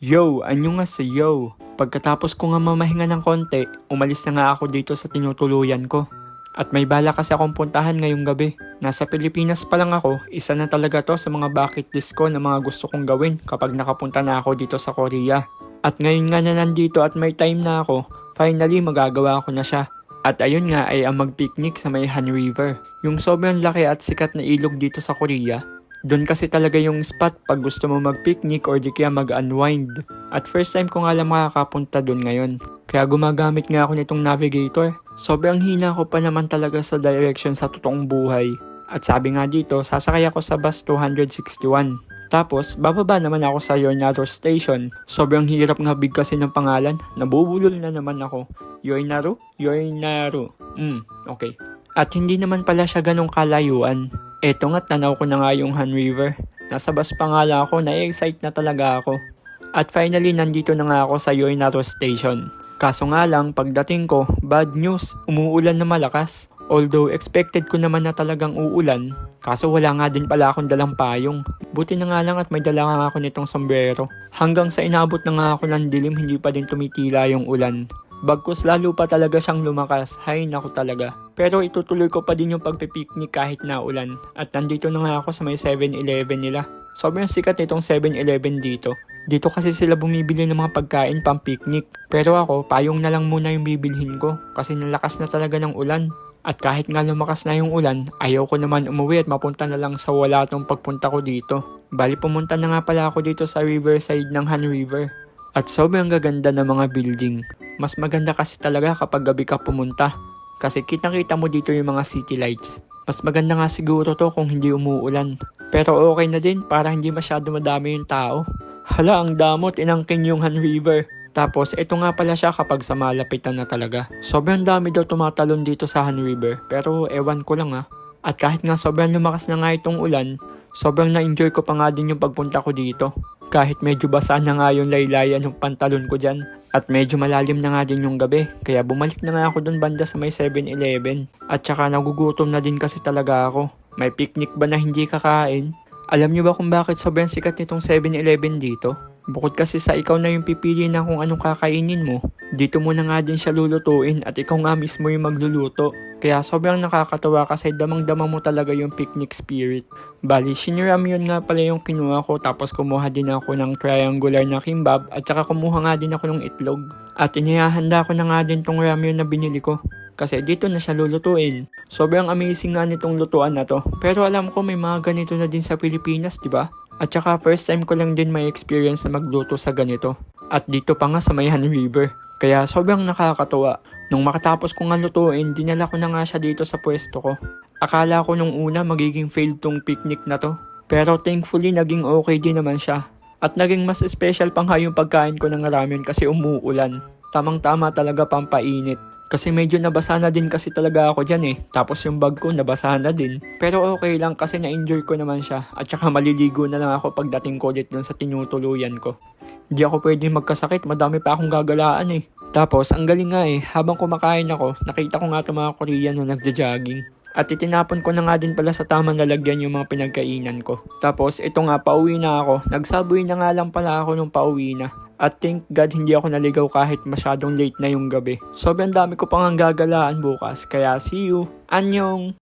Yo, annyeonghaseyo. Pagkatapos ko nga mamahinga ng konti, umalis na nga ako dito sa tinutuluyan ko. At may bala kasi akong puntahan ngayong gabi. Nasa Pilipinas pa lang ako, isa na talaga to sa mga bucket list ko na mga gusto kong gawin kapag nakapunta na ako dito sa Korea. At ngayon nga na nandito at may time na ako, finally magagawa ko na siya. At ayun nga ay ang mag-picnic sa may Han River. Yung sobrang laki at sikat na ilog dito sa Korea. Doon kasi talaga yung spot pag gusto mo mag-picnic or di kaya mag-unwind. At first time ko nga lang makakapunta doon ngayon. Kaya gumagamit nga ako nitong navigator. Sobrang hina ko pa naman talaga sa direction sa totoong buhay. At sabi nga dito, sasakay ako sa bus 261. Tapos, bababa naman ako sa Yornaru Station. Sobrang hirap nga bigkasin ng pangalan. Nabubulol na naman ako. Yornaru? Yornaru. Okay. At hindi naman pala siya ganong kalayuan. Eto nga't tanaw ko na nga yung Han River. Nasa bus pa nga lang ako, na-excite na talaga ako. At finally, nandito na nga ako sa Yornaru Station. Kaso nga lang, pagdating ko, bad news, umuulan na malakas. Although expected ko naman na talagang uulan, kaso wala nga din pala akong dalang payong. Buti na nga lang at may dala nga ako nitong sombrero. Hanggang sa inabot na nga ako ng dilim, hindi pa din tumitila yung ulan. Bagkus lalo pa talaga siyang lumakas, hay naku talaga. Pero itutuloy ko pa din yung pagpipiknik kahit na ulan. At nandito na nga ako sa may 7-Eleven nila. Sobrang sikat itong 7-Eleven dito. Dito kasi sila bumibili ng mga pagkain pang picnic. Pero ako, payong na lang muna yung bibilhin ko kasi nalakas na talaga ng ulan. At kahit nga lumakas na yung ulan, ayaw ko naman umuwi at mapunta na lang sa wala tong pagpunta ko dito. Bali pumunta na nga pala ako dito sa riverside ng Han River. At sobrang gaganda ng mga building. Mas maganda kasi talaga kapag gabi ka pumunta. Kasi kitang-kita mo dito yung mga city lights. Mas maganda nga siguro to kung hindi umuulan. Pero okay na din para hindi masyado madami yung tao. Hala, ang damot, inangkin yung Han River. Tapos, ito nga pala siya kapag sa malapitan na talaga. Sobrang dami daw tumatalon dito sa Han River, pero ewan ko lang At kahit nga sobrang lumakas na nga itong ulan, sobrang na-enjoy ko pa nga din yung pagpunta ko dito. Kahit medyo basa na nga yung laylayan ng pantalon ko dyan. At medyo malalim na nga din yung gabi, kaya bumalik na nga ako dun banda sa may 7-Eleven. At saka nagugutom na din kasi talaga ako. May picnic ba na hindi kakain? Alam niyo ba kung bakit sobrang sikat nitong 7-Eleven dito? Bukod kasi sa ikaw na yung pipili na kung anong kakainin mo, dito mo na nga din siya lulutuin at ikaw nga mismo yung magluluto. Kaya sobrang nakakatawa kasi damang-dama mo talaga yung picnic spirit. Bali, siniramyun nga pala yung kinuha ko tapos kumuha din ako ng triangular na kimbap at saka kumuha nga din ako ng itlog. At inihahanda ko na nga din tong ramyun na binili ko. Kasi dito na siya lulutuin. Sobrang amazing nga nitong lutuan na to. Pero alam ko may mga ganito na din sa Pilipinas, di ba? At saka first time ko lang din may experience na magluto sa ganito. At dito pa nga sa may Han River. Kaya sobrang nakakatuwa. Nung makatapos ko nga lutuin, dinala ko na nga siya dito sa pwesto ko. Akala ko nung una magiging failed tong picnic na to. Pero thankfully naging okay din naman siya. At naging mas special pa nga yung pagkain ko ng ramen kasi umuulan. Tamang-tama talaga pampainit. Kasi medyo nabasa na din kasi talaga ako dyan Tapos yung bag ko nabasa na din. Pero okay lang kasi na-enjoy ko naman siya. At saka maliligo na lang ako pagdating ko ulit dun sa tinutuluyan ko. Hindi ako pwedeng magkasakit, madami pa akong gagalaan Tapos ang galing nga habang kumakain ako, nakita ko nga itong mga Korean na nagja-jogging. At itinapon ko na nga din pala sa tamang lalagyan yung mga pinagkainan ko. Tapos ito nga, pauwi na ako. Nagsaboy na nga lang pala ako nung pauwi na. At thank God hindi ako naligaw kahit masyadong late na yung gabi. Sobrang dami ko pang gagalaan bukas. Kaya see you. Annyeong!